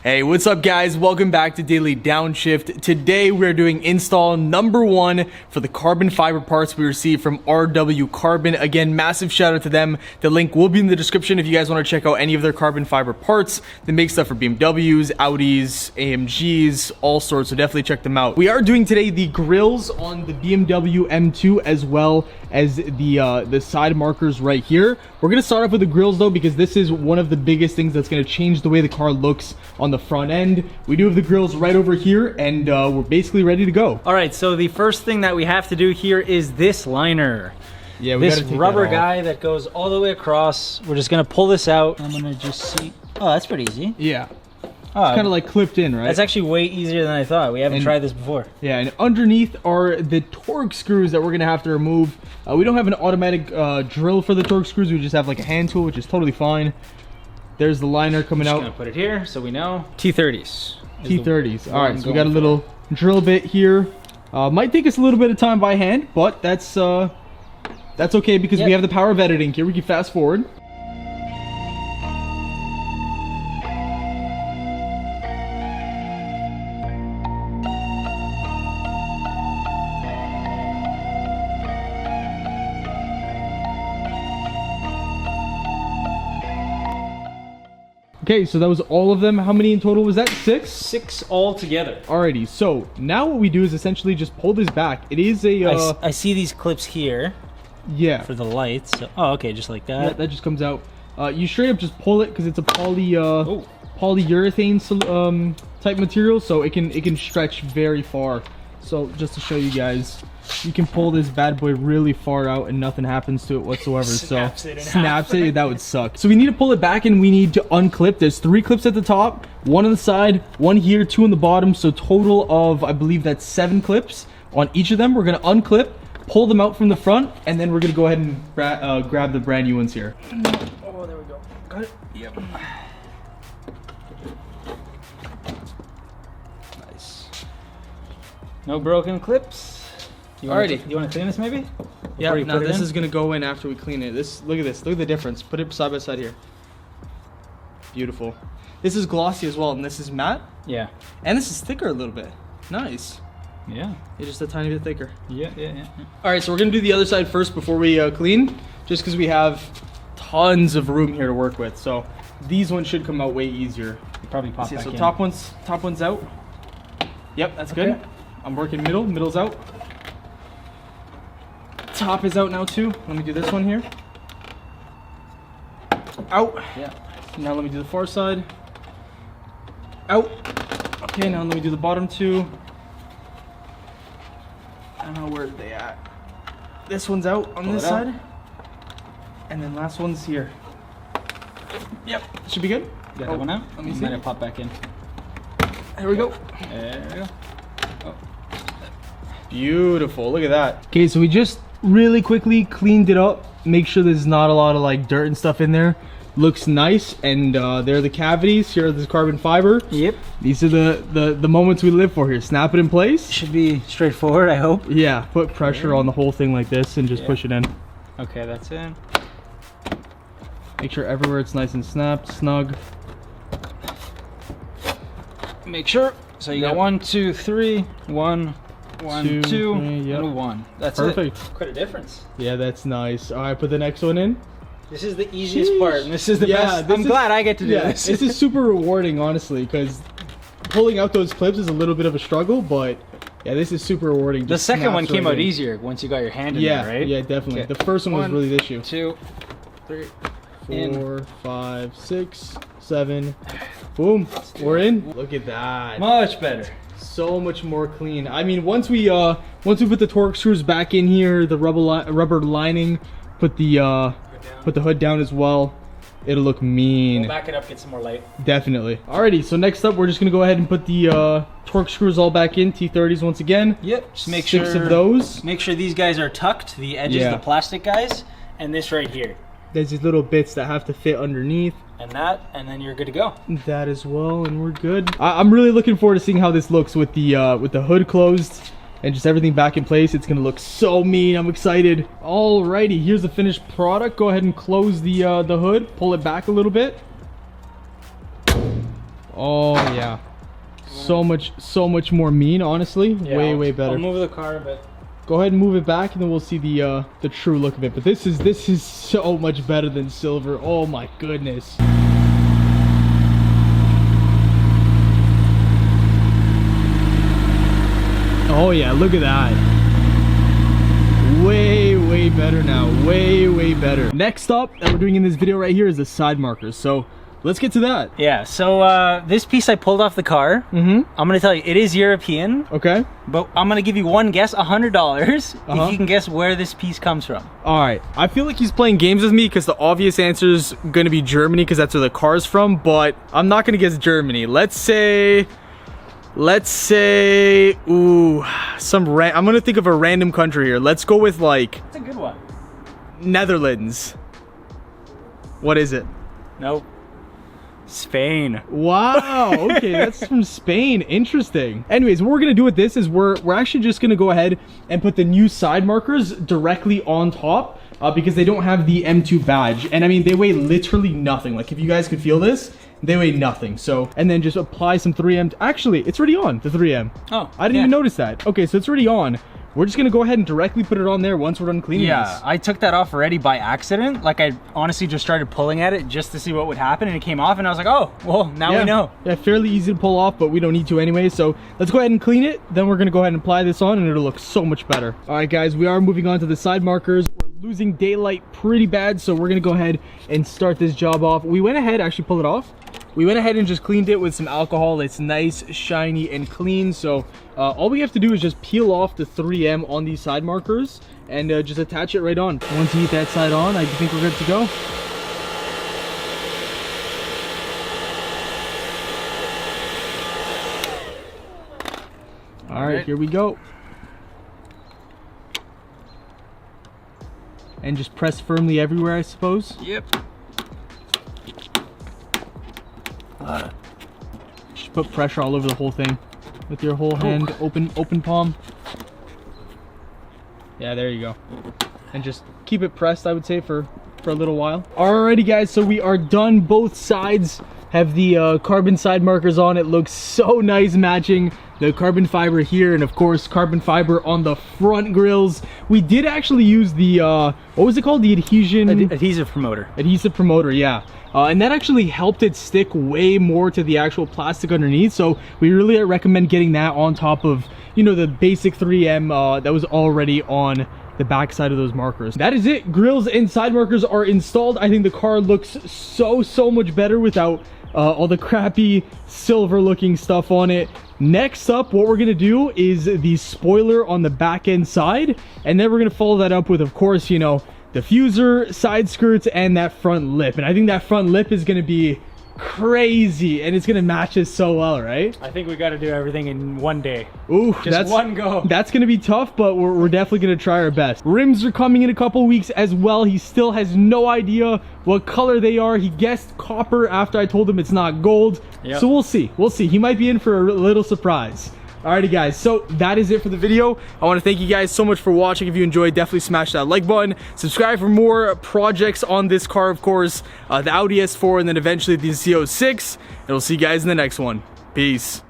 Hey, what's up guys? Welcome back to Daily Downshift. Today we're doing install number 1 for the carbon fiber parts we received from RWCarbon. Again, massive shout out to them. The link will be in the description if you guys want to check out any of their carbon fiber parts. They make stuff for BMWs, Audis, AMGs, all sorts, so definitely check them out. We are doing today the grills on the BMW M2 as well as the side markers right here. We're going to start off with the grills though, because this is one of the biggest things that's going to change the way the car looks on the front end. We do have the grills right over here, and we're basically ready to go. All right, so the first thing that we have to do here is this liner. Yeah, we this rubber guy that goes all the way across. We're just gonna pull this out. I'm gonna just see. Oh, that's pretty easy. Yeah. Oh, it's kind of like clipped in, right? That's actually way easier than I thought. We haven't tried this before. Yeah, and underneath are the torque screws that we're gonna have to remove. We don't have an automatic drill for the torque screws. We just have like a hand tool, which is totally fine. There's the liner coming out. Just gonna put it here so we know. T30s. T30s. All right, so we got a little drill bit here. Might take us a little bit of time by hand, but that's okay because we have the power of editing here. We can fast forward. Okay, so that was all of them. How many in total was that? 6? 6 all together. Alrighty, so now what we do is essentially just pull this back. It is a... I see these clips here. Yeah. For the lights. So, oh, okay, just like that. Yeah, that just comes out. You straight up just pull it because it's a polyurethane type material, so it can stretch very far. So just to show you guys, you can pull this bad boy really far out and nothing happens to it whatsoever. Snaps it, that would suck. So we need to pull it back and we need to unclip. There's 3 clips at the top, 1 on the side, 1 here, 2 on the bottom. So total of, I believe that's 7 clips on each of them. We're gonna unclip, pull them out from the front, and then we're gonna go ahead and grab the brand new ones here. Oh, there we go. Got it? Yep. Nice. No broken clips. You want to clean this maybe? Yeah, no, this is gonna go in after we clean it. Look at this. Look at the difference. Put it side by side here. Beautiful. This is glossy as well, and this is matte. Yeah. And this is thicker a little bit. Nice. Yeah. It's just a tiny bit thicker. Yeah. All right, so we're gonna do the other side first before we clean, just because we have tons of room here to work with. So these ones should come out way easier. You probably pop back so in. top one's out. Yep, that's good. I'm working middle. Middle's out. Top is out now too. Let me do this one here. Out. Yeah. Now let me do the far side. Out. Okay, now let me do the bottom 2. I don't know where they at. This one's out on this side. And then last one's here. Yep. Should be good. Got that one out? Let me see. Let it pop back in. There we go. There we go. Oh. Beautiful. Look at that. Okay, so we just really quickly cleaned it up. Make sure there's not a lot of like dirt and stuff in there. Looks nice. And there are the cavities. Here are the carbon fiber. Yep. These are the moments we live for here. Snap it in place. Should be straightforward, I hope. Yeah. Put pressure on the whole thing like this and just push it in. Okay, that's in. Make sure everywhere it's nice and snapped, snug. Make sure. So you got 1, 2, 3, 1, 1, 2, and 1. That's perfect. Quite a difference. Yeah, that's nice. All right, put the next one in. This is the easiest part, and this is the best. I'm glad I get to do this. This is super rewarding, honestly, because pulling out those clips is a little bit of a struggle, but yeah, this is super rewarding. The second one came out easier once you got your hand in there, right? Yeah, definitely. Okay. The first one was really the issue. 2, 3, 4, 5, 6, 7. Boom. We're in. Look at that. Much better. So much more clean. I mean, once we put the torque screws back in here, the rubber lining, put the hood down as well, it'll look mean. We'll back it up, get some more light. Definitely. Alrighty, so next up we're just gonna go ahead and put the torque screws all back in, T30s once again. Yep. Just make 6 of those. Make sure these guys are tucked, the edges, the plastic guys, and this right here. There's these little bits that have to fit underneath. And then you're good to go. That as well, and we're good. I'm really looking forward to seeing how this looks with the hood closed and just everything back in place. It's gonna look so mean. I'm excited. Alrighty, here's the finished product. Go ahead and close the hood, pull it back a little bit. Oh yeah. So much more mean, honestly. Yeah, way better. I'll move the car a bit. Go ahead and move it back, and then we'll see the true look of it. But this is so much better than silver. Oh my goodness. Oh yeah, look at that. Way better now. Way better. Next up that we're doing in this video right here is the side markers. So let's get to that. Yeah, so this piece I pulled off the car. I'm gonna tell you, it is European. Okay. But I'm gonna give you one guess, $100, if you can guess where this piece comes from. All right. I feel like he's playing games with me because the obvious answer is gonna be Germany because that's where the car's from. But I'm not gonna guess Germany. Let's say, ooh, I'm gonna think of a random country here. Let's go with like. That's a good one. Netherlands. What is it? Nope. Spain. Wow. Okay, that's from Spain. Interesting. Anyways, what we're gonna do with this is we're actually just gonna go ahead and put the new side markers directly on top because they don't have the M2 badge, and I mean they weigh literally nothing. Like if you guys could feel this, they weigh nothing. So, and then just apply some 3M. Actually, it's already on the 3M. Oh, I didn't even notice that. Okay, so it's already on. We're just gonna go ahead and directly put it on there once we're done cleaning this. I took that off already by accident. Like I honestly just started pulling at it just to see what would happen, and it came off, and I was like, oh, well, now we know. Yeah, fairly easy to pull off, but we don't need to anyway. So let's go ahead and clean it. Then we're gonna go ahead and apply this on, and it'll look so much better. All right, guys, we are moving on to the side markers. We're losing daylight pretty bad, so we're gonna go ahead and start this job off. We went ahead, actually pull it off. We went ahead and just cleaned it with some alcohol. It's nice, shiny, and clean. So all we have to do is just peel off the 3M on these side markers and just attach it right on. Once you get that side on, I think we're good to go. All right, here we go. And just press firmly everywhere, I suppose. Yep. Just put pressure all over the whole thing with your whole hand, open palm. Yeah, there you go. And just keep it pressed, I would say, for a little while. Alrighty, guys, so we are done. Both sides have the carbon side markers on. It looks so nice, matching the carbon fiber here, and of course carbon fiber on the front grills. We did actually use the what was it called, the adhesive promoter. Adhesive promoter, yeah. And that actually helped it stick way more to the actual plastic underneath, so we really recommend getting that on top of, you know, the basic 3M that was already on the back side of those markers. That is it. Grills and side markers are installed. I think the car looks so much better without all the crappy silver looking stuff on it. Next up, what we're gonna do is the spoiler on the back end side, and then we're gonna follow that up with, of course, you know, diffuser, side skirts, and that front lip. And I think that front lip is gonna be crazy, and it's gonna match us so well, right? I think we got to do everything in one day. Ooh, that's one go. That's gonna be tough, but we're definitely gonna try our best. Rims are coming in a couple weeks as well. He still has no idea what color they are. He guessed copper after I told him it's not gold. Yep. So we'll see. He might be in for a little surprise. Alrighty, guys, so that is it for the video. I want to thank you guys so much for watching. If you enjoyed, definitely smash that like button. Subscribe for more projects on this car, of course, the Audi S4, and then eventually the Z06. And we'll see you guys in the next one. Peace.